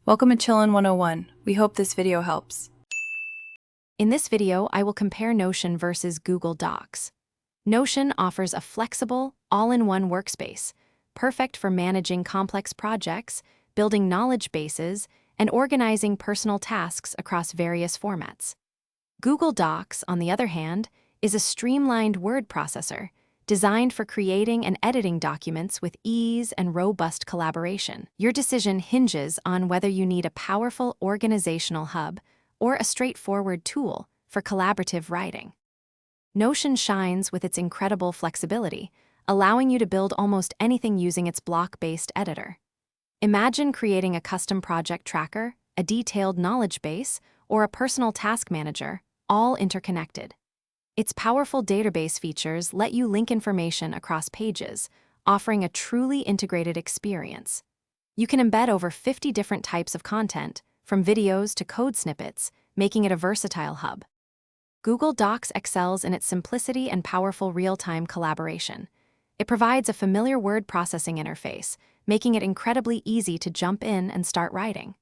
Welcome to Chillin' 101. We hope this video helps. In this video, I will compare Notion versus Google Docs. Notion offers a flexible, all-in-one workspace, perfect for managing complex projects, building knowledge bases, and organizing personal tasks across various formats. Google Docs, on the other hand, is a streamlined word processor designed for creating and editing documents with ease and robust collaboration. Your decision hinges on whether you need a powerful organizational hub or a straightforward tool for collaborative writing. Notion shines with its incredible flexibility, allowing you to build almost anything using its block-based editor. Imagine creating a custom project tracker, a detailed knowledge base, or a personal task manager, all interconnected. Its powerful database features let you link information across pages, offering a truly integrated experience. You can embed over 50 different types of content, from videos to code snippets, making it a versatile hub. Google Docs excels in its simplicity and powerful real-time collaboration. It provides a familiar word processing interface, making it incredibly easy to jump in and start writing.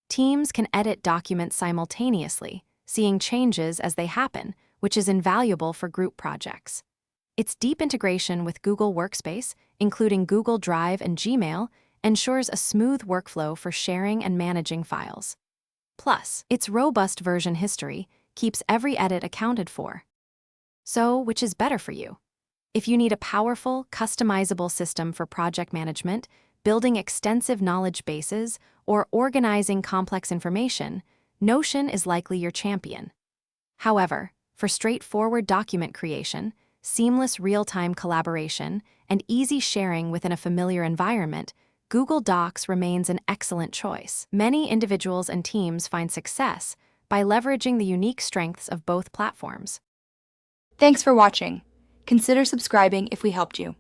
Teams can edit documents simultaneously, seeing changes as they happen, which is invaluable for group projects. Its deep integration with Google Workspace, including Google Drive and Gmail, ensures a smooth workflow for sharing and managing files. Plus, its robust version history keeps every edit accounted for. So, which is better for you? If you need a powerful, customizable system for project management, building extensive knowledge bases, or organizing complex information, Notion is likely your champion. However, for straightforward document creation, seamless real-time collaboration, and easy sharing within a familiar environment, Google Docs remains an excellent choice. Many individuals and teams find success by leveraging the unique strengths of both platforms. Thanks for watching. Consider subscribing if we helped you.